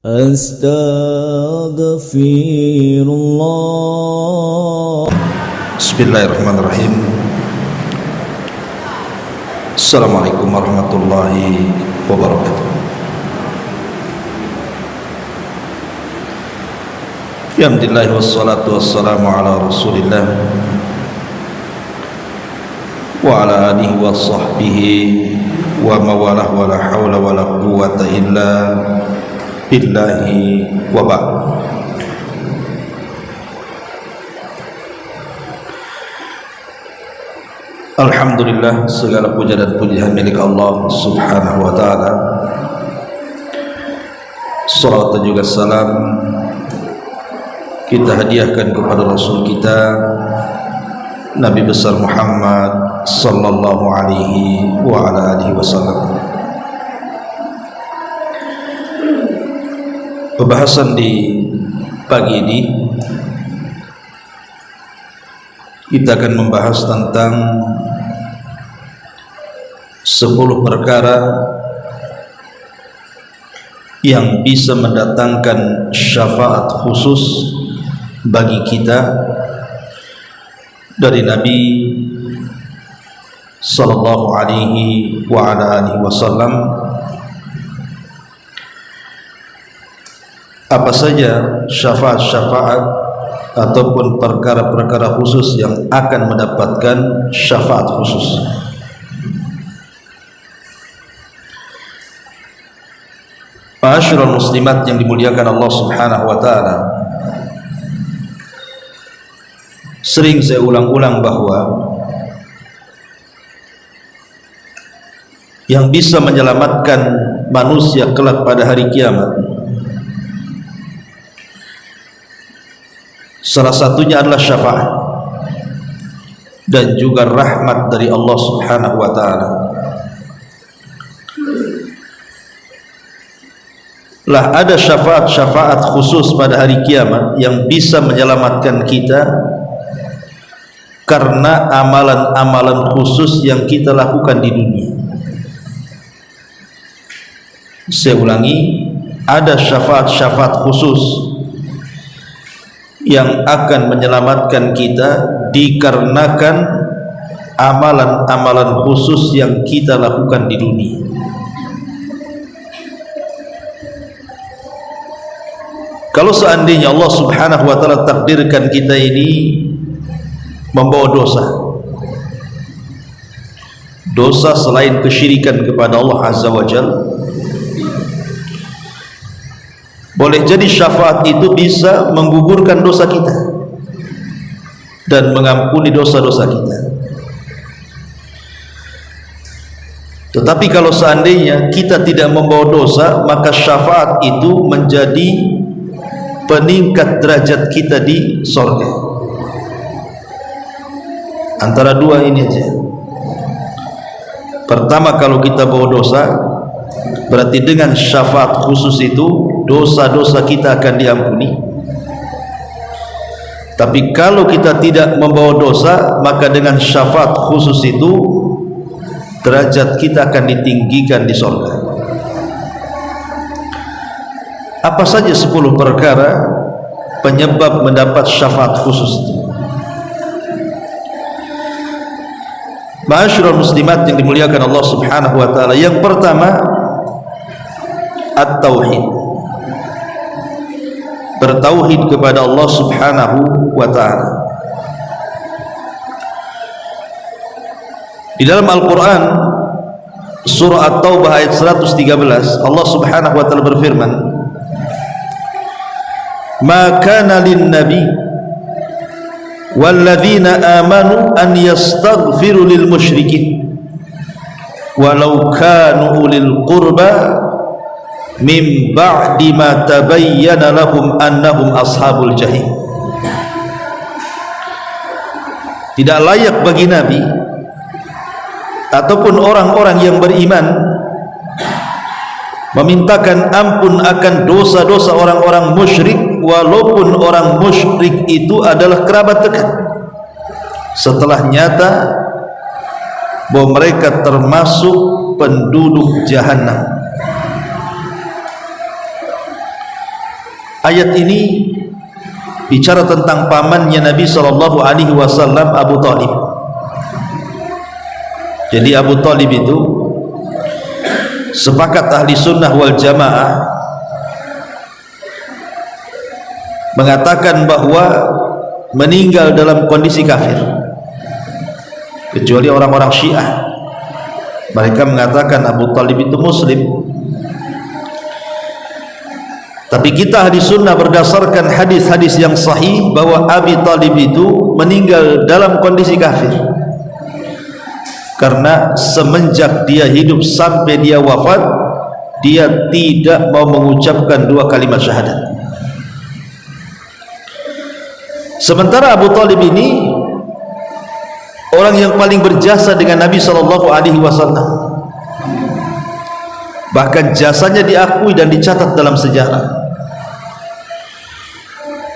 Astaghfirullah. Bismillahirrahmanirrahim. Assalamualaikum warahmatullahi wabarakatuh. Alhamdulillah wassalatu wassalamu ala rasulillah wa ala alihi wa sahbihi wa mawalah wa la hawla wa la quwwata illa billahi wa ba'd. Alhamdulillah, segala puja dan pujian milik Allah subhanahu wa ta'ala. Salawat dan juga salam kita hadiahkan kepada Rasul kita Nabi besar Muhammad sallallahu alaihi wa ala alihi wasallam. Pembahasan di pagi ini kita akan membahas tentang 10 perkara yang bisa mendatangkan syafaat khusus bagi kita dari Nabi sallallahu alaihi wa ala alihi wasallam. Apa saja syafaat-syafaat ataupun perkara-perkara khusus yang akan mendapatkan syafaat khusus? Ma'asyiral muslimat yang dimuliakan Allah subhanahu wa ta'ala, sering saya ulang-ulang bahwa yang bisa menyelamatkan manusia kelak pada hari kiamat salah satunya adalah syafaat dan juga rahmat dari Allah subhanahu wa ta'ala. Lah ada syafaat-syafaat khusus pada hari kiamat yang bisa menyelamatkan kita karena amalan-amalan khusus yang kita lakukan di dunia. Saya ulangi, ada syafaat-syafaat khusus yang akan menyelamatkan kita dikarenakan amalan-amalan khusus yang kita lakukan di dunia. Kalau seandainya Allah subhanahu wa ta'ala takdirkan kita ini membawa dosa selain kesyirikan kepada Allah azza wa jalla, boleh jadi syafaat itu bisa menggugurkan dosa kita dan mengampuni dosa-dosa kita. Tetapi kalau seandainya kita tidak membawa dosa, maka syafaat itu menjadi peningkat derajat kita di surga. Antara dua ini aja. Pertama, kalau kita bawa dosa, berarti dengan syafaat khusus itu dosa-dosa kita akan diampuni. Tapi kalau kita tidak membawa dosa, maka dengan syafaat khusus itu derajat kita akan ditinggikan di surga. Apa saja 10 perkara penyebab mendapat syafaat khusus itu? Ma'asyiral muslimat yang dimuliakan Allah subhanahu wa ta'ala, yang pertama at-tauhid, bertauhid kepada Allah subhanahu wa ta'ala. Di dalam Al-Quran surah At-Taubah ayat 113, Allah subhanahu wa ta'ala berfirman, ma kana lin nabi walladzina amanu an yastaghfiru lil musyrikin walau kanu ulil qurba min ba'di ma tabayyana lahum annahum ashabul jahim. Tidak layak bagi nabi ataupun orang-orang yang beriman memintakan ampun akan dosa-dosa orang-orang musyrik, walaupun orang musyrik itu adalah kerabat dekat, setelah nyata bahwa mereka termasuk penduduk jahanam. Ayat ini bicara tentang pamannya Nabi SAW, Abu Talib. Jadi Abu Talib itu sepakat ahli sunnah wal jamaah mengatakan bahwa meninggal dalam kondisi kafir, kecuali orang-orang Syiah. Mereka mengatakan Abu Talib itu muslim. Tapi kita ahli sunnah berdasarkan hadis-hadis yang sahih bahwa Abi Talib itu meninggal dalam kondisi kafir, karena semenjak dia hidup sampai dia wafat, dia tidak mau mengucapkan 2 kalimat syahadat. Sementara Abu Talib ini orang yang paling berjasa dengan Nabi SAW, bahkan jasanya diakui dan dicatat dalam sejarah,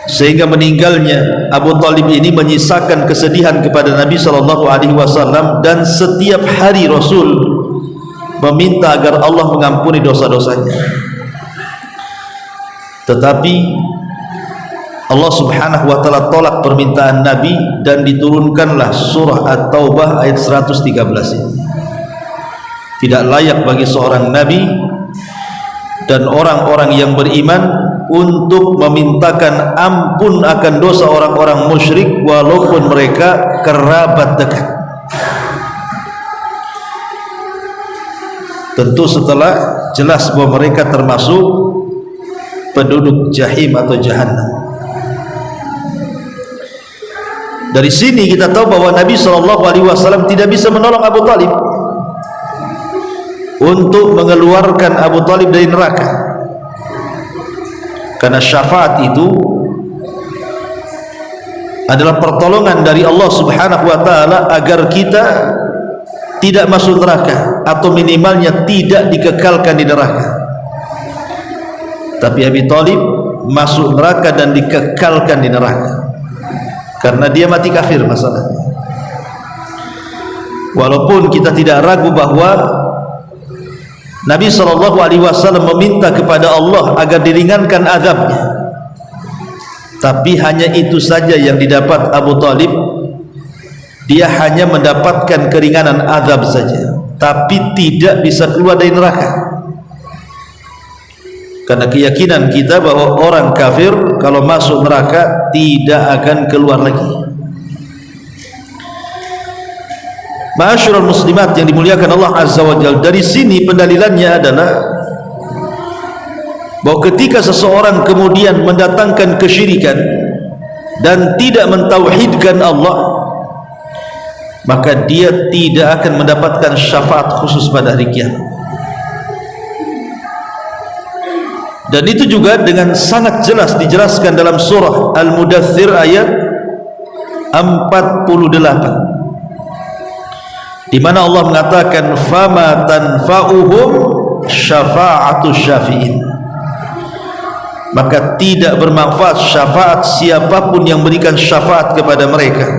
sehingga meninggalnya Abu Talib ini menyisakan kesedihan kepada Nabi SAW, dan setiap hari Rasul meminta agar Allah mengampuni dosa-dosanya. Tetapi Allah Subhanahu wa ta'ala tolak permintaan Nabi dan diturunkanlah surah At-Taubah ayat 113 ini. Tidak layak bagi seorang Nabi dan orang-orang yang beriman untuk memintakan ampun akan dosa orang-orang musyrik walaupun mereka kerabat dekat. Tentu setelah jelas bahwa mereka termasuk penduduk jahim atau jahannam. Dari sini kita tahu bahwa Nabi SAW tidak bisa menolong Abu Talib untuk mengeluarkan Abu Talib dari neraka, karena syafaat itu adalah pertolongan dari Allah Subhanahu wa ta'ala agar kita tidak masuk neraka, atau minimalnya tidak dikekalkan di neraka. Tapi Abi Talib masuk neraka dan dikekalkan di neraka karena dia mati kafir masalahnya. Walaupun kita tidak ragu bahwa Nabi SAW meminta kepada Allah agar diringankan azabnya, tapi hanya itu saja yang didapat Abu Talib. Dia hanya mendapatkan keringanan azab saja, tapi tidak bisa keluar dari neraka. Karena keyakinan kita bahwa orang kafir kalau masuk neraka tidak akan keluar lagi. Ma'asyiral muslimat yang dimuliakan Allah Azza wa Jalla, dari sini pendalilannya adalah bahwa ketika seseorang kemudian mendatangkan kesyirikan dan tidak mentauhidkan Allah, maka dia tidak akan mendapatkan syafaat khusus pada hari kiamat. Dan itu juga dengan sangat jelas dijelaskan dalam surah Al-Mudaththir ayat 48, di mana Allah mengatakan fama tanfa'uhum syafa'atus syafi'in, maka tidak bermanfaat syafaat siapapun yang berikan syafaat kepada mereka.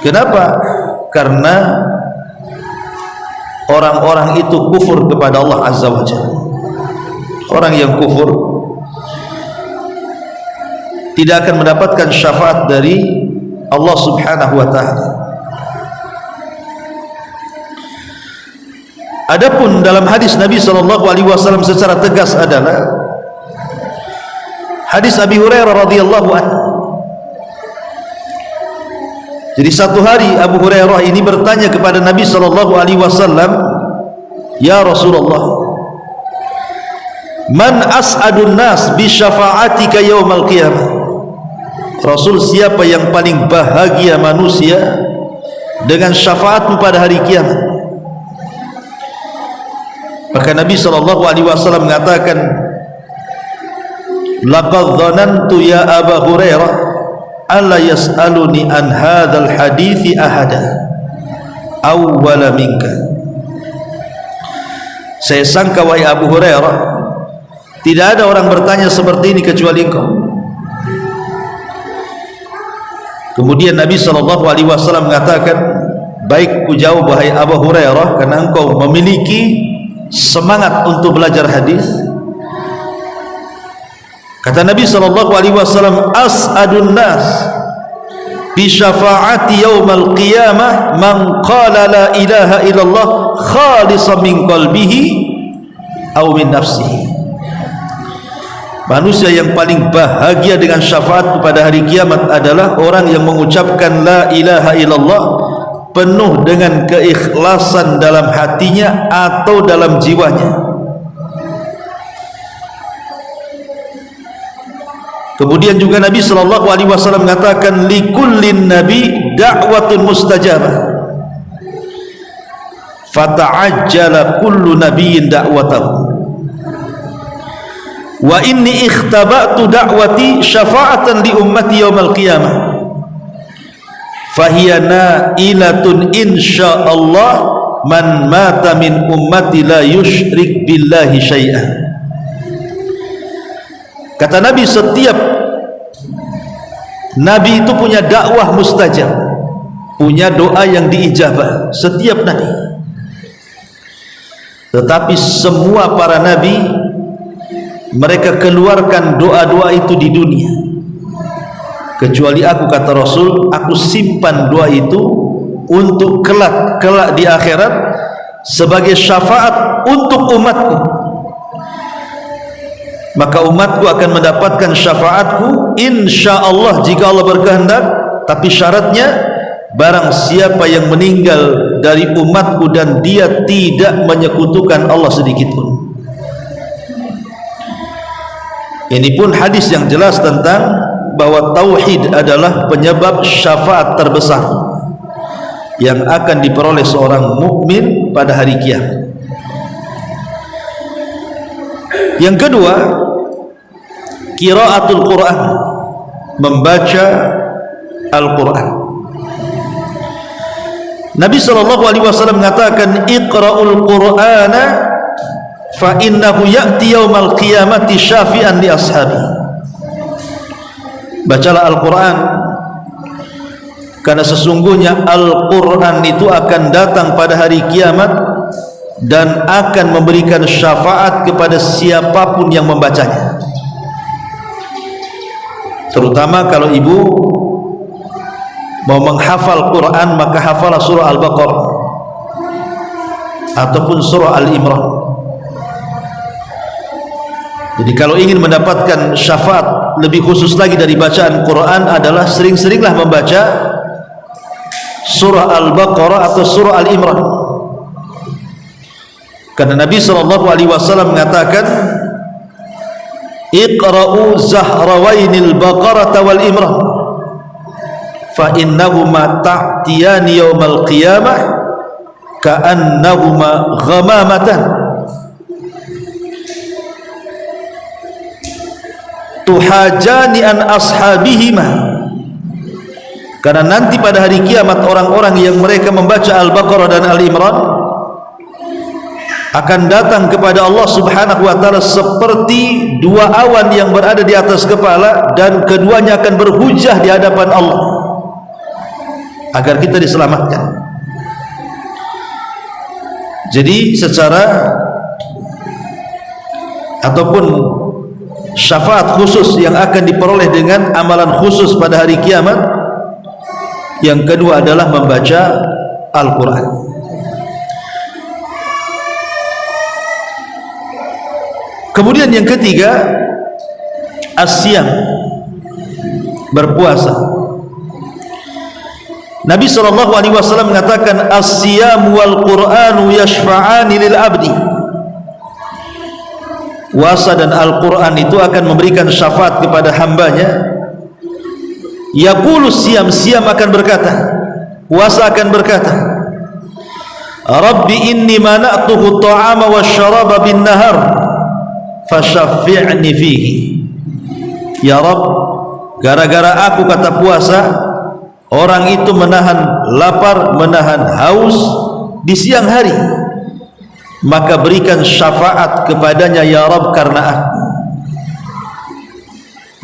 Kenapa? Karena orang-orang itu kufur kepada Allah Azza wa Jalla. Orang yang kufur tidak akan mendapatkan syafaat dari Allah Subhanahu wa ta'ala. Adapun dalam hadis Nabi SAW secara tegas adalah hadis Abi Hurairah radhiyallahu anhu. Jadi satu hari Abu Hurairah ini bertanya kepada Nabi SAW, "Ya Rasulullah, man as'adun nas bi syafa'atika yaumal qiyamah?" Rasul, siapa yang paling bahagia manusia dengan syafaatmu pada hari kiamat? Maka Nabi SAW mengatakan, laqad dhanantu ya Aba Hurairah alla yas'aluni an hadzal hadithi ahada awwala minka. Saya sangka wahai Abu Hurairah, tidak ada orang bertanya seperti ini kecuali engkau. Kemudian Nabi SAW mengatakan, baik ku jawab wahai Abu Hurairah, karena engkau memiliki semangat untuk belajar hadis. Kata Nabi SAW, as'adun nas bi syafaati yaumal qiyamah man qala la ilaha illallah khalisan min qalbihi aw min nafsihi. Manusia yang paling bahagia dengan syafaat pada hari kiamat adalah orang yang mengucapkan la ilaha illallah penuh dengan keikhlasan dalam hatinya atau dalam jiwanya. Kemudian juga Nabi SAW mengatakan likullin nabi da'watun mustajabah fata'ajjala kullu nabiyyin da'watahu wa inni ikhtaba'tu da'wati syafa'atan li ummati yaumal qiyamah fahiya na'ilatun insyaallah man mata min ummati la yusyrik billahi syai'an. Kata Nabi, setiap Nabi itu punya dakwah mustajab, punya doa yang diijabah, setiap Nabi. Tetapi semua para Nabi, mereka keluarkan doa-doa itu di dunia, kecuali aku, kata Rasul, aku simpan doa itu untuk kelak di akhirat sebagai syafaat untuk umatku. Maka umatku akan mendapatkan syafaatku insyaallah jika Allah berkehendak. Tapi syaratnya, barang siapa yang meninggal dari umatku dan dia tidak menyekutukan Allah sedikit pun. Ini pun hadis yang jelas tentang bahwa tauhid adalah penyebab syafaat terbesar yang akan diperoleh seorang mukmin pada hari kiamat. Yang kedua, qiraatul Quran, membaca Al-Quran. Nabi SAW mengatakan, iqra'ul Qur'ana fa innahu ya'ti yaumal qiyamati syafi'an li ashabi. Bacalah Al-Quran, karena sesungguhnya Al-Quran itu akan datang pada hari kiamat dan akan memberikan syafaat kepada siapapun yang membacanya. Terutama kalau ibu mau menghafal Quran, maka hafalah surah Al-Baqarah ataupun surah Al-Imran. Jadi kalau ingin mendapatkan syafaat lebih khusus lagi dari bacaan Quran adalah sering-seringlah membaca surah Al-Baqarah atau surah Al-Imran. Karena Nabi SAW mengatakan, iqra'u zahrawainil baqarata wal imran fa innahuma ta'tiyani yaumal qiyamah ka'annahuma ghamamatan tuhajani an ashabihima. Karena nanti pada hari kiamat orang-orang yang mereka membaca Al-Baqarah dan Al-Imran akan datang kepada Allah Subhanahu wa taala seperti dua awan yang berada di atas kepala, dan keduanya akan berhujah di hadapan Allah agar kita diselamatkan. Jadi secara ataupun syafaat khusus yang akan diperoleh dengan amalan khusus pada hari kiamat, yang kedua adalah membaca Al-Quran. Kemudian yang ketiga, as-siyam, berpuasa. Nabi SAW mengatakan, as-siyam wal Qur'anu yashfa'ani lil abdi. Puasa dan Al-Quran itu akan memberikan syafaat kepada hambanya. Yaqulu siyam, siyam akan berkata, puasa akan berkata, Rabbi inni mana'tuhu ta'ama wa syaraba bin nahar fasyafi'ni fihi. Ya Rabb, gara-gara aku, kata puasa, orang itu menahan lapar, menahan haus di siang hari, maka berikan syafaat kepadanya ya Rabb karena aku.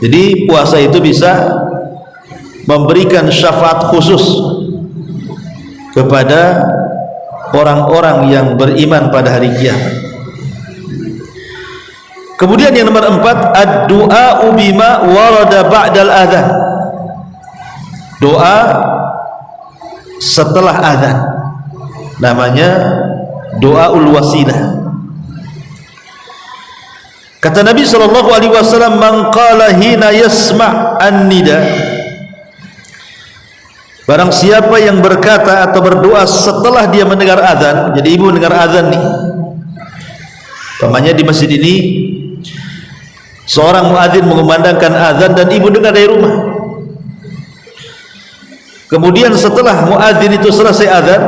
Jadi puasa itu bisa memberikan syafaat khusus kepada orang-orang yang beriman pada hari kiamat. Kemudian yang nomor 4, ad-du'a bima warada ba'dal adzan. Doa setelah azan, namanya doaul wasilah. Kata Nabi SAW, man qala hina yasma' an-nida, barang siapa yang berkata atau berdoa setelah dia mendengar azan. Jadi ibu mendengar azan nih, umpamanya di masjid ini seorang muadzin mengumandangkan azan dan ibu dengar dari rumah. Kemudian setelah muadzin itu selesai azan,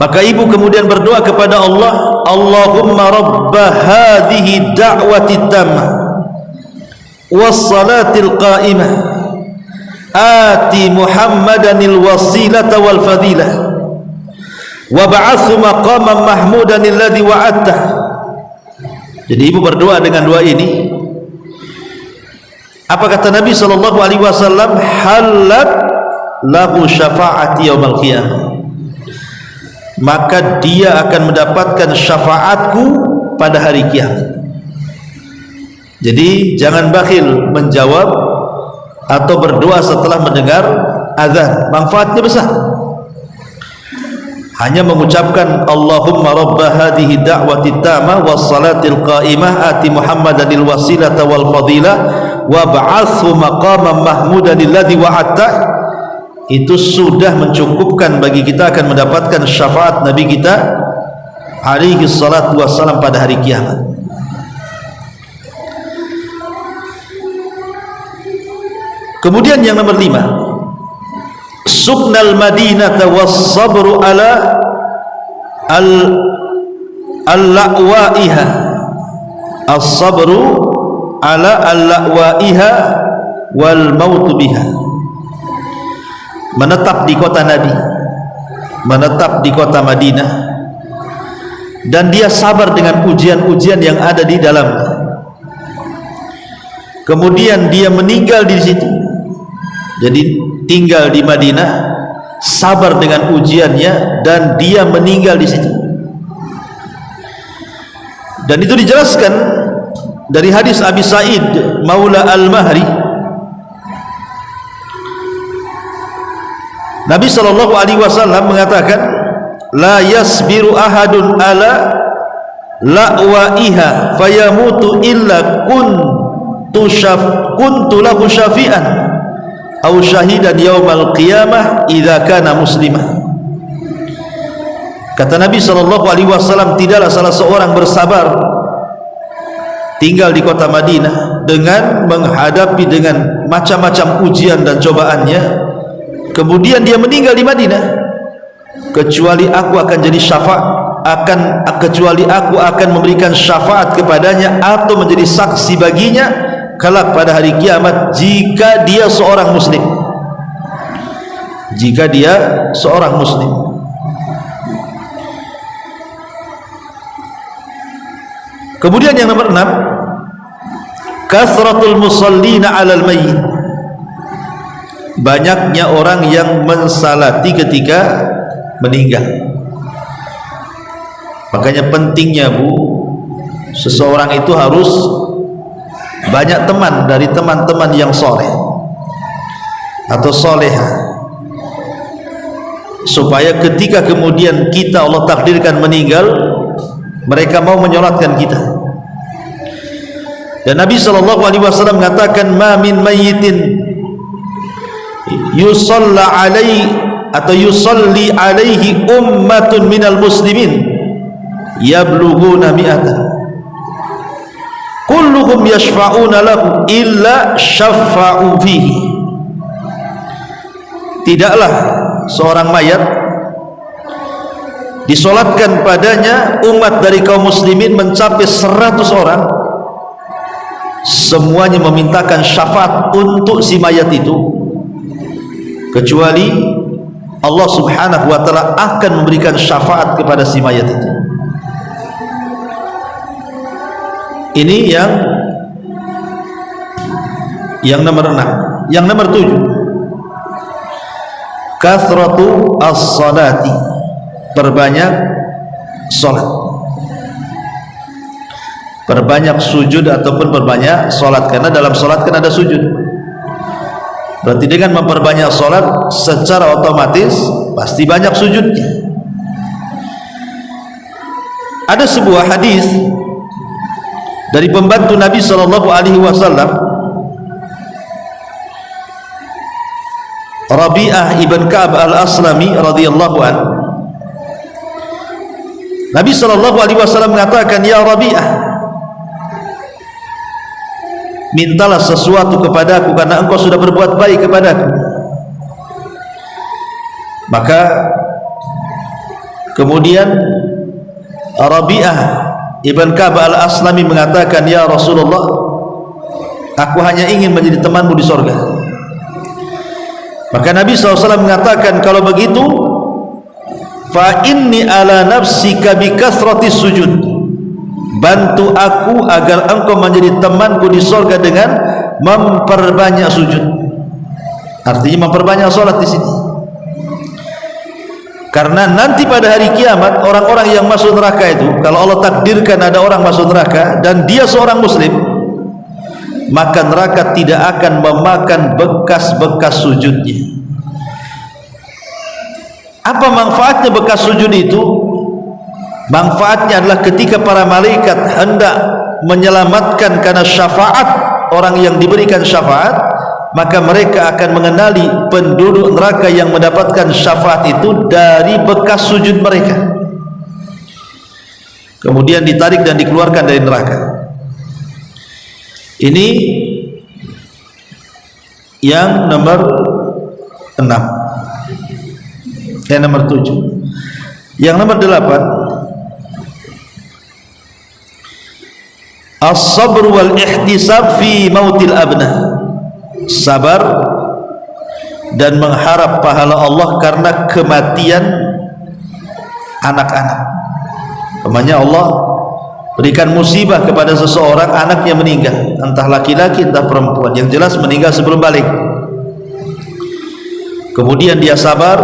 maka ibu kemudian berdoa kepada Allah, Allahumma rabba hadhihi da'wati tammah wassalatil qa'imah ati Muhammadanil wasilata wal fadilah wa ba'athu maqaman mahmudan alladhi wa'adtah. Jadi ibu berdoa dengan doa ini. Apa kata Nabi SAW? Halat lahu syafa'ati yaumal qiyamah, maka dia akan mendapatkan syafaatku pada hari kiamat. Jadi jangan bakhil menjawab atau berdoa setelah mendengar azan, manfaatnya besar. Hanya mengucapkan Allahumma rabba hadhihi da'wati tamah wassalatil qa'imah ati Muhammadanil wasilata wal fadilah wa ba'athu maqaman mahmudan alladhi wa'adta, itu sudah mencukupkan bagi kita akan mendapatkan syafaat Nabi kita alaihi salatu wassalam pada hari kiamat. Kemudian yang nomor 5, Subnal Madinata was sabru ala al-la'waiha, as-sabru ala al-la'waiha wal mautu biha. Menetap di kota Nabi, menetap di kota Madinah, dan dia sabar dengan ujian-ujian yang ada di dalamnya. Kemudian dia meninggal di situ. Jadi tinggal di Madinah, sabar dengan ujiannya, dan dia meninggal di situ. Dan itu dijelaskan dari hadis Abi Sa'id Maula Al-Mahri. Nabi SAW mengatakan, la yasbiru ahadun ala la'waiha fayamutu illa kuntu lahu syafi'an aw syahidan yaumal qiyamah idza kana muslimah. Kata Nabi SAW, tidaklah salah seorang bersabar tinggal di kota Madinah dengan menghadapi dengan macam-macam ujian dan cobaannya, kemudian dia meninggal di Madinah, kecuali aku akan jadi kecuali aku akan memberikan syafaat kepadanya atau menjadi saksi baginya kelak pada hari kiamat, jika dia seorang muslim. Jika dia seorang muslim. Kemudian yang nomor 6, kasratul musallina 'alal mayyit, banyaknya orang yang mensalati ketika meninggal. Makanya pentingnya Bu, seseorang itu harus banyak teman dari teman-teman yang soleh atau soleha, supaya ketika kemudian kita Allah takdirkan meninggal, mereka mau menyolatkan kita. Dan Nabi SAW mengatakan, ma min mayyitin yusalla alaihi atau yusalli alaihi ummatun minal muslimin yablughuna mi'atan kulluhum yashfa'una lahu illa syafa'u fihi. Tidaklah seorang mayat disolatkan padanya umat dari kaum muslimin mencapai 100 orang, semuanya memintakan syafaat untuk si mayat itu, kecuali Allah Subhanahu wa ta'ala akan memberikan syafaat kepada si mayat itu. Ini yang nomor 6. Yang nomor 7, kathratu as-salati, perbanyak salat. perbanyak sujud ataupun perbanyak solat, karena dalam solat kan ada sujud. Berarti dengan memperbanyak solat secara otomatis pasti banyak sujudnya. Ada sebuah hadis dari pembantu Nabi SAW, Rabi'ah ibn Ka'ab al-Aslami radhiyallahu anhu. Nabi SAW mengatakan, ya Rabi'ah, mintalah sesuatu kepadaku karena engkau sudah berbuat baik kepadaku. Maka kemudian Rabi'ah ibn Ka'ab al-Aslami mengatakan, ya Rasulullah, aku hanya ingin menjadi temanmu di surga. Maka Nabi SAW mengatakan, kalau begitu fa inni ala nafsika bi kasratis sujud, bantu aku agar engkau menjadi temanku di surga dengan memperbanyak sujud. Artinya memperbanyak salat di sini. Karena nanti pada hari kiamat orang-orang yang masuk neraka itu, kalau Allah takdirkan ada orang masuk neraka dan dia seorang muslim, maka neraka tidak akan memakan bekas-bekas sujudnya. Apa manfaatnya bekas sujud itu? Manfaatnya adalah ketika para malaikat hendak menyelamatkan karena syafaat orang yang diberikan syafaat, maka mereka akan mengenali penduduk neraka yang mendapatkan syafaat itu dari bekas sujud mereka. Kemudian ditarik dan dikeluarkan dari neraka. Ini yang nomor 6. Yang nomor 7. Yang nomor 8, as-sabr wal ihtisab fi mautil abna. Sabar dan mengharap pahala Allah karena kematian anak-anak. Umpamanya Allah berikan musibah kepada seseorang, anaknya meninggal, entah laki-laki entah perempuan, yang jelas meninggal sebelum balik. Kemudian dia sabar,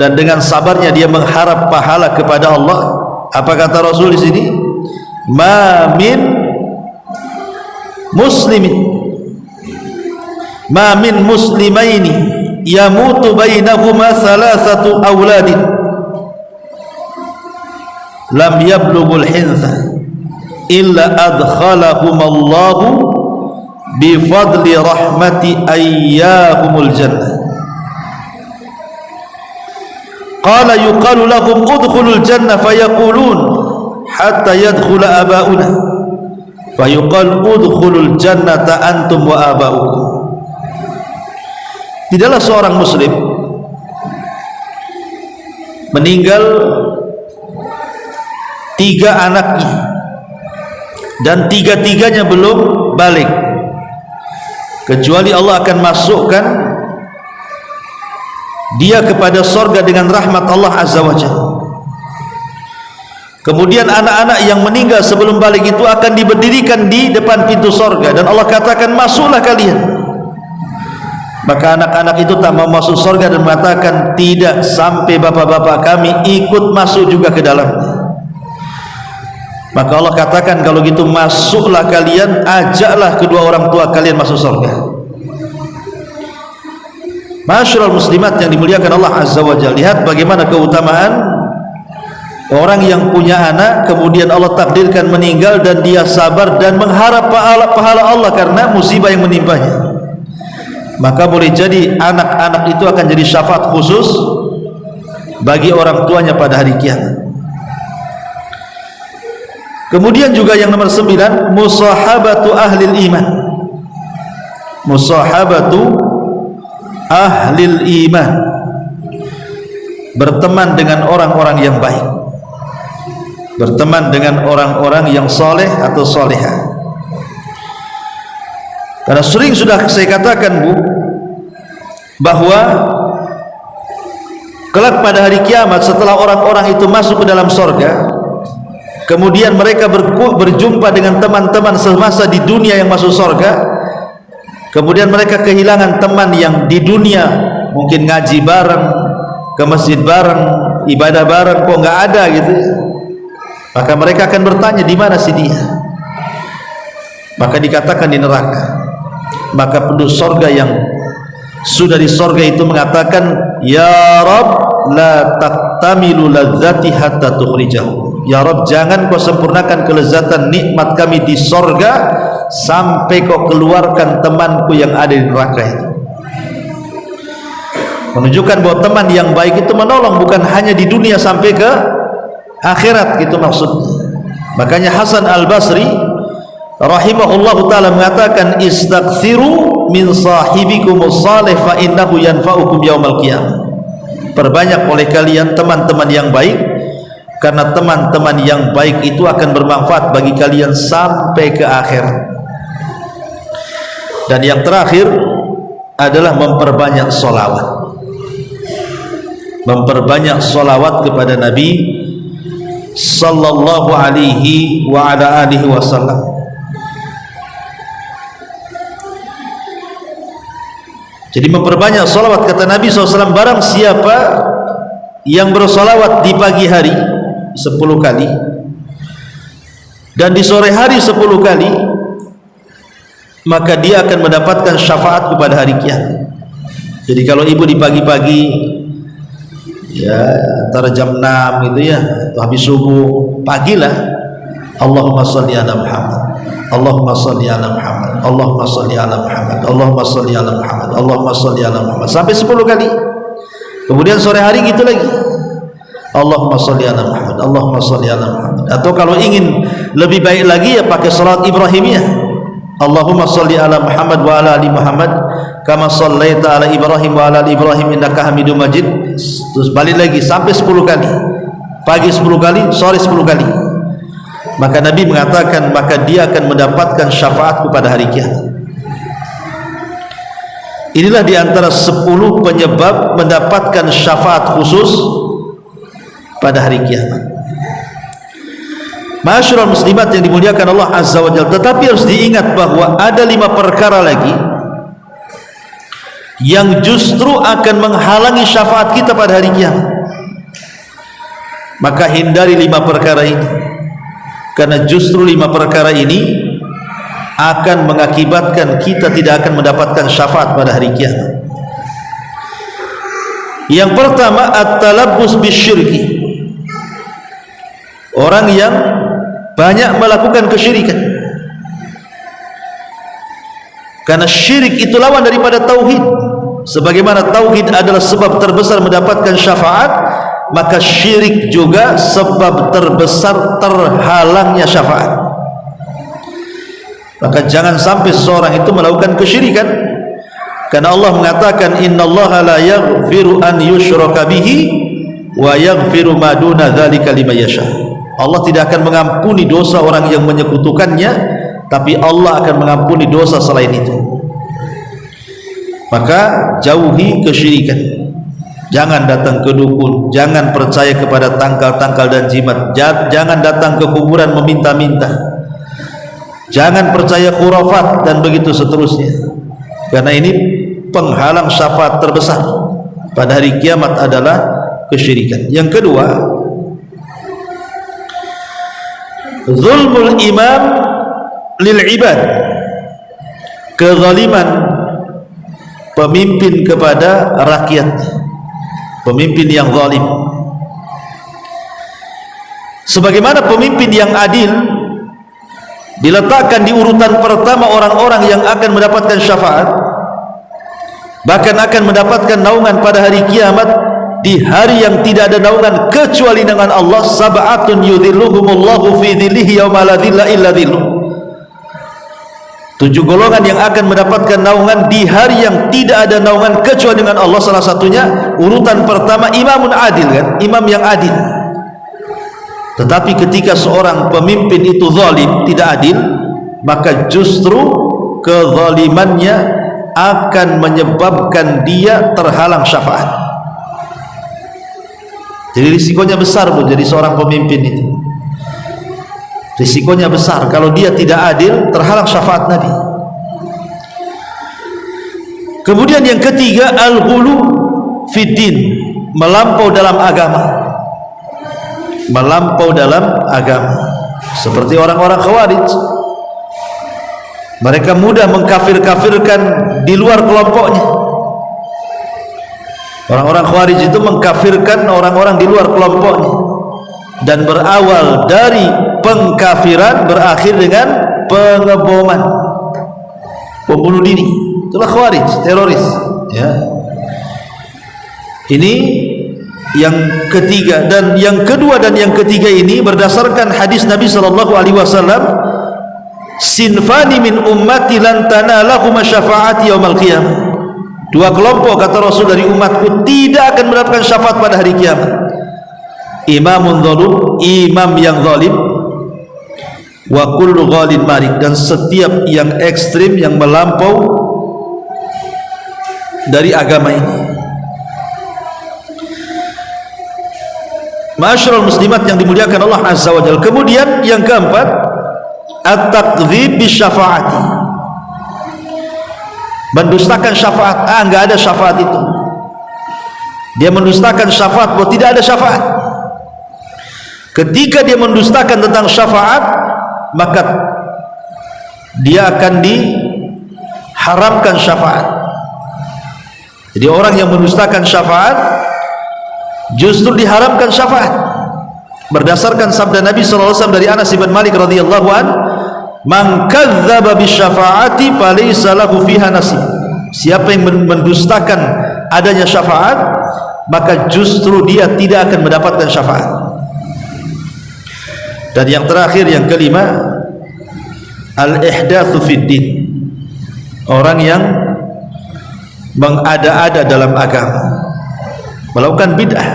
dan dengan sabarnya dia mengharap pahala kepada Allah. Apa kata Rasul di sini? Ma min muslimin, ma min muslimaini yamutu bainahuma salasatu awladin lam yablughul hintha illa adkhalahumallahu bifadli rahmati ayyahumul jannah. Qala yuqalu lahum udkhulul jannah fayaqulun hatta yadkhula abauna fayuqal udkhulul jannata antum wa abaukum. Tidaklah seorang muslim meninggal 3 anaknya dan 3-tiganya belum balik, kecuali Allah akan masukkan dia kepada surga dengan rahmat Allah Azza wa Jalla. Kemudian anak-anak yang meninggal sebelum balik itu akan diberdirikan di depan pintu surga, dan Allah katakan, masuklah kalian. Maka anak-anak itu tak mau masuk surga dan mengatakan, tidak, sampai bapak-bapak kami ikut masuk juga ke dalamnya. Maka Allah katakan, kalau gitu masuklah kalian, ajaklah kedua orang tua kalian masuk surga. Masyarul muslimat yang dimuliakan Allah Azza wa Jalla, lihat bagaimana keutamaan orang yang punya anak kemudian Allah takdirkan meninggal dan dia sabar dan mengharap pahala Allah karena musibah yang menimpanya. Maka boleh jadi anak-anak itu akan jadi syafaat khusus bagi orang tuanya pada hari kiamat. Kemudian juga yang nomor 9, musahabatu ahlil iman. Musahabatu ahlil iman, berteman dengan orang-orang yang baik, berteman dengan orang-orang yang soleh atau solehah. Karena sering sudah saya katakan, Bu, bahwa kelak pada hari kiamat setelah orang-orang itu masuk ke dalam surga, kemudian mereka berjumpa dengan teman-teman semasa di dunia yang masuk surga, kemudian mereka kehilangan teman yang di dunia, mungkin ngaji bareng, ke masjid bareng, ibadah bareng, kok nggak ada gitu. Maka mereka akan bertanya, di mana sih dia? maka dikatakan di neraka. Maka penduduk sorga yang sudah di sorga itu mengatakan, ya Rabb, la taktamilu ladzati hatta tukhrijahu. Ya Rabb, jangan kau sempurnakan kelezatan nikmat kami di sorga sampai kau keluarkan temanku yang ada di neraka itu. Menunjukkan bahwa teman yang baik itu menolong bukan hanya di dunia sampai ke akhirat, gitu maksudnya. Makanya Hasan Al-Basri rahimahullahu ta'ala mengatakan, istaghfiru min sahibikumul salih fa innahu yanfa'ukum yaumal qiyamah. Perbanyak oleh kalian teman-teman yang baik, karena teman-teman yang baik itu akan bermanfaat bagi kalian sampai ke akhirat. Dan yang terakhir adalah memperbanyak sholawat. Memperbanyak sholawat kepada Nabi sallallahu alaihi wa ala alihi wasallam. Jadi memperbanyak sholawat, kata Nabi SAW, barang siapa yang bersolawat di pagi hari 10 kali dan di sore hari 10 kali, maka dia akan mendapatkan syafaat pada hari kiamat. Jadi kalau ibu di pagi-pagi, ya antara jam 6 gitu ya, habis subuh, pagilah Allahumma sholli ala Muhammad, Allahumma sholli ala Muhammad, Allahumma sholli ala Muhammad, Allahumma sholli ala Muhammad, Allahumma sholli ala Muhammad, sampai 10 kali. Kemudian sore hari gitu lagi, Allahumma sholli ala Muhammad, Allahumma sholli ala Muhammad. Atau kalau ingin lebih baik lagi, ya pakai salat Ibrahimiyah, Allahumma sholli ala Muhammad wa ala ali Muhammad kama shallaita ala Ibrahim wa ala ali Ibrahim innaka Hamidum Majid. Terus balik lagi sampai 10 kali, pagi 10 kali, sore 10 kali. Maka Nabi mengatakan, maka dia akan mendapatkan syafaat pada hari kiamat. Inilah diantara 10 penyebab mendapatkan syafaat khusus pada hari kiamat. Ma'asyiral muslimat yang dimuliakan Allah Azza wa Jalla. Tetapi harus diingat bahwa ada 5 perkara lagi yang justru akan menghalangi syafaat kita pada hari kiamat. Maka hindari 5 perkara ini, karena justru 5 perkara ini akan mengakibatkan kita tidak akan mendapatkan syafaat pada hari kiamat. Yang pertama, at-talabbus bisyirki. Orang yang banyak melakukan kesyirikan, karena syirik itu lawan daripada tauhid. Sebagaimana tauhid adalah sebab terbesar mendapatkan syafaat, maka syirik juga sebab terbesar terhalangnya syafaat. Maka jangan sampai seorang itu melakukan kesyirikan, karena Allah mengatakan, innallaha la yaghfiru an yushraka bihi wa yaghfiru ma duna dzalika liman yasha. Allah tidak akan mengampuni dosa orang yang menyekutukannya, tapi Allah akan mengampuni dosa selain itu. Maka jauhi kesyirikan. Jangan datang ke dukun, jangan percaya kepada tangkal-tangkal dan jimat, jangan datang ke kuburan meminta-minta, jangan percaya khurafat dan begitu seterusnya, karena ini penghalang syafaat terbesar pada hari kiamat adalah kesyirikan. Yang kedua, zulmul imam lil ibad, kezaliman pemimpin kepada rakyatnya, pemimpin yang zalim. Sebagaimana pemimpin yang adil diletakkan di urutan pertama orang-orang yang akan mendapatkan syafaat, bahkan akan mendapatkan naungan pada hari kiamat, di hari yang tidak ada naungan kecuali dengan Allah. Sab'atun yudhilluhumullahu fi dhillihi yawma la dhilla illa dhilluh. 7 golongan yang akan mendapatkan naungan di hari yang tidak ada naungan kecuali dengan Allah. Salah satunya urutan pertama imamun adil, kan, imam yang adil. Tetapi ketika seorang pemimpin itu zalim, tidak adil, maka justru kezalimannya akan menyebabkan dia terhalang syafaat. Jadi risikonya besar, Bu, jadi seorang pemimpin itu risikonya besar. Kalau dia tidak adil, terhalang syafaat Nabi. Kemudian yang ketiga, al-ghulu fiddin, melampau dalam agama. Melampau dalam agama, seperti orang-orang Khawarij. Mereka mudah mengkafir-kafirkan di luar kelompoknya. Orang-orang Khawarij itu mengkafirkan orang-orang di luar kelompoknya, dan berawal dari pengkafiran berakhir dengan pengeboman, pembunuh diri. Itulah Khawarij, teroris, ya. Ini yang ketiga. Dan yang kedua dan yang ketiga ini berdasarkan hadis Nabi sallallahu alaihi wasallam, sinfani min ummati lan tanalahum syafaati yaumil qiyamah. Dua kelompok, kata Rasul, dari umatku tidak akan mendapatkan syafaat pada hari kiamat. Imamun zalim, imam yang zalim, wa kullu ghalin marik, dan setiap yang ekstrim, yang melampau dari agama ini. Ma'asyiral muslimat yang dimuliakan Allah Azza wa Jalla. Kemudian yang keempat, at-takdzib bisyafaati, mendustakan syafaat. Enggak ada syafaat itu. Dia mendustakan syafaat, bahwa tidak ada syafaat. Ketika dia mendustakan tentang syafaat, maka dia akan diharamkan syafaat. Jadi orang yang mendustakan syafaat justru diharamkan syafaat. Berdasarkan sabda Nabi sallallahu alaihi wasallam dari Anas bin Malik radhiyallahu an, man kadzdzaba bisyafaati falaysa lahu fiha nasib. Siapa yang mendustakan adanya syafaat, maka justru dia tidak akan mendapatkan syafaat. Dan yang terakhir, yang kelima, al-ihdatsu fid din, orang yang mengada-ada dalam agama, melakukan bid'ah.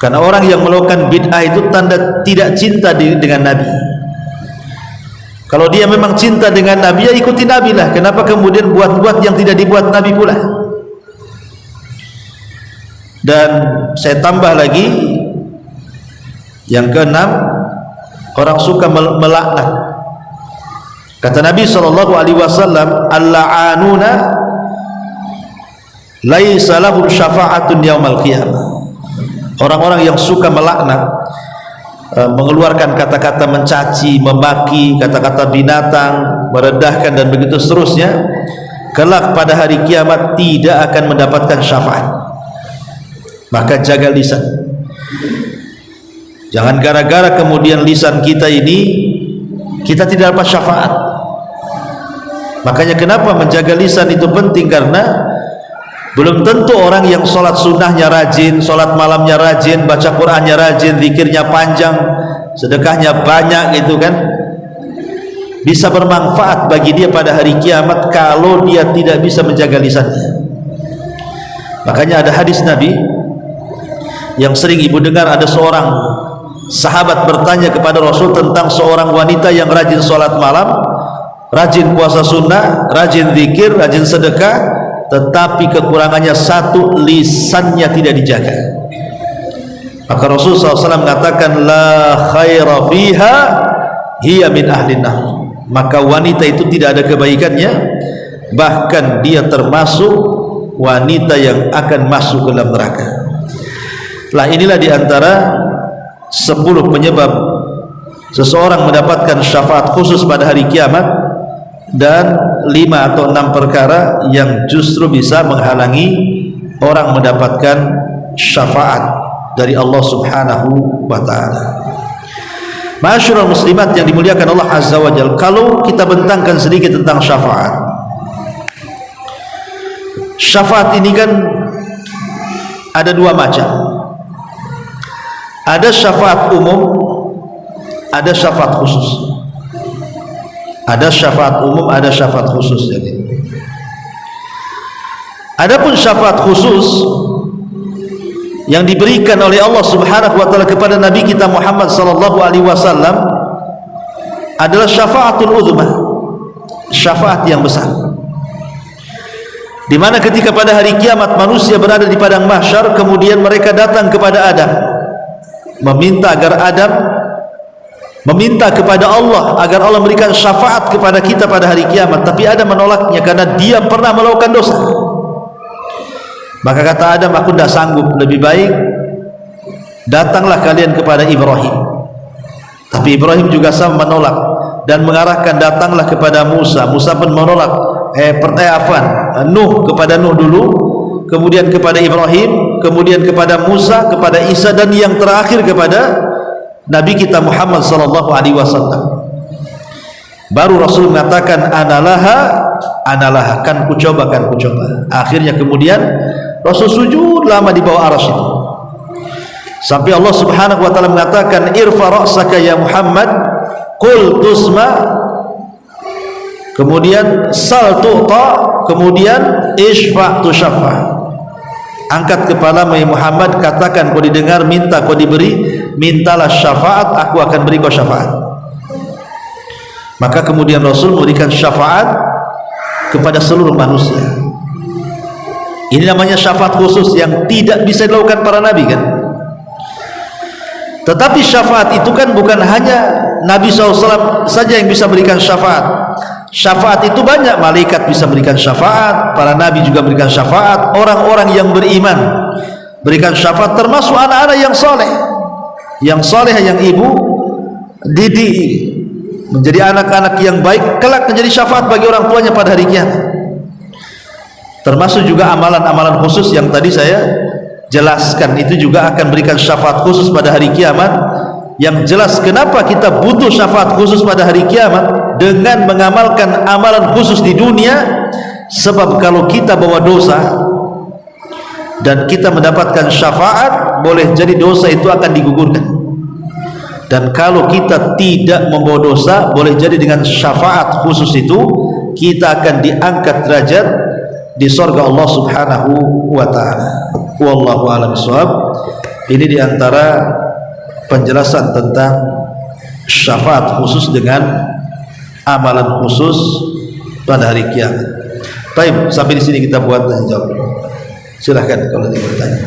Karena orang yang melakukan bid'ah itu tanda tidak cinta dengan Nabi. Kalau dia memang cinta dengan Nabi, ya ikuti Nabi lah. Kenapa kemudian buat-buat yang tidak dibuat Nabi pula? Dan saya tambah lagi, yang keenam, orang suka melaknat. Kata Nabi SAW, al-la'anuna laisa lahum syafa'atun yaumal qiyamah. Orang-orang yang suka melaknat, mengeluarkan kata-kata mencaci, memaki, kata-kata binatang, merendahkan, dan begitu seterusnya, kelak pada hari kiamat tidak akan mendapatkan syafaat. Maka jaga lisan. Jangan gara-gara kemudian lisan kita ini kita tidak dapat syafaat. Makanya kenapa menjaga lisan itu penting, karena belum tentu orang yang sholat sunnahnya rajin, sholat malamnya rajin, baca Qur'annya rajin, zikirnya panjang, sedekahnya banyak, gitu kan, bisa bermanfaat bagi dia pada hari kiamat kalau dia tidak bisa menjaga lisannya. Makanya ada hadis Nabi yang sering ibu dengar. Ada seorang sahabat bertanya kepada Rasul tentang seorang wanita yang rajin sholat malam, rajin puasa sunnah, rajin zikir, rajin sedekah, tetapi kekurangannya satu, lisannya tidak dijaga. Maka Rasulullah SAW mengatakan, la khaira fiha hiya min ahlin nar. Maka wanita itu tidak ada kebaikannya, bahkan dia termasuk wanita yang akan masuk ke dalam neraka. Lah, inilah diantara 10 penyebab seseorang mendapatkan syafaat khusus pada hari kiamat, dan 5 atau 6 perkara yang justru bisa menghalangi orang mendapatkan syafaat dari Allah Subhanahu wa ta'ala. Ma'asyiral muslimat yang dimuliakan Allah Azza wa Jalla, kalau kita bentangkan sedikit tentang syafaat. Syafaat ini kan ada 2 macam. Ada syafaat umum, ada syafaat khusus. Ada syafaat umum, ada syafaat khusus. Jadi, adapun syafaat khusus yang diberikan oleh Allah Subhanahu wa taala kepada Nabi kita Muhammad sallallahu alaihi wasallam adalah syafaatul uzma, syafaat yang besar. Di mana ketika pada hari kiamat manusia berada di padang mahsyar, kemudian mereka datang kepada Adam, meminta agar Adam meminta kepada Allah agar Allah memberikan syafaat kepada kita pada hari kiamat. Tapi Adam menolaknya karena dia pernah melakukan dosa. Maka kata Adam, aku tidak sanggup, lebih baik datanglah kalian kepada Ibrahim. Tapi Ibrahim juga sama menolak. dan mengarahkan datanglah kepada Musa. Musa pun menolak Nuh, kepada Nuh dulu, kemudian kepada Ibrahim, kemudian kepada Musa, kepada Isa, dan yang terakhir kepada Nabi kita Muhammad sallallahu alaihi wasallam. Baru Rasul mengatakan analaha, kan ku coba. Akhirnya kemudian Rasul sujud lama di bawah arsy itu, sampai Allah Subhanahu wa taala mengatakan, irfa ra'saka ya Muhammad, qul tusma, kemudian sal tu'ta, kemudian isfa tushaffa. Angkat kepala Muhammad, katakan kau didengar, minta kau diberi, mintalah syafaat, aku akan beri kau syafaat. Maka kemudian Rasul memberikan syafaat kepada seluruh manusia. Ini namanya syafaat khusus yang tidak bisa dilakukan para nabi, kan? Tetapi syafaat itu kan bukan hanya Nabi SAW saja yang bisa berikan syafaat. Syafaat itu banyak, malaikat bisa berikan syafaat, para nabi juga berikan syafaat, orang-orang yang beriman berikan syafaat, termasuk anak-anak yang soleh, yang ibu didik menjadi anak-anak yang baik, kelak menjadi syafaat bagi orang tuanya pada hari kiamat. Termasuk juga amalan-amalan khusus yang tadi saya jelaskan, itu juga akan berikan syafaat khusus pada hari kiamat. Yang jelas kenapa kita butuh syafaat khusus pada hari kiamat dengan mengamalkan amalan khusus di dunia. Sebab kalau kita bawa dosa dan kita mendapatkan syafaat, boleh jadi dosa itu akan digugurkan. Dan kalau kita tidak membawa dosa, boleh jadi dengan syafaat khusus itu kita akan diangkat derajat di surga Allah Subhanahu wa taala. Wallahu a'lam bishawab. Ini diantara penjelasan tentang syafaat khusus dengan amalan khusus pada hari kiamat. Baik, sampai di sini kita buat dan jawab. Silahkan kalau ada bertanya.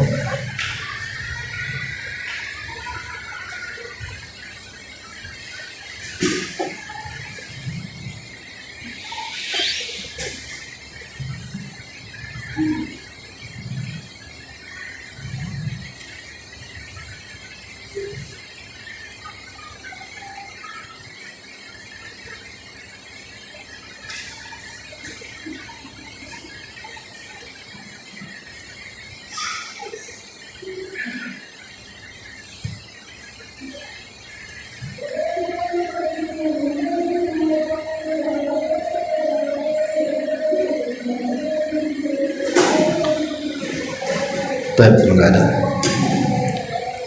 Baik, enggak ada.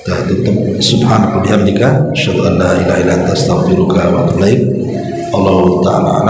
Kita tutup. Subhanaka bihamdika, asyhadu an la ilaha illa anta, astaghfiruka wa atubu ilaik. Allahu ta'ala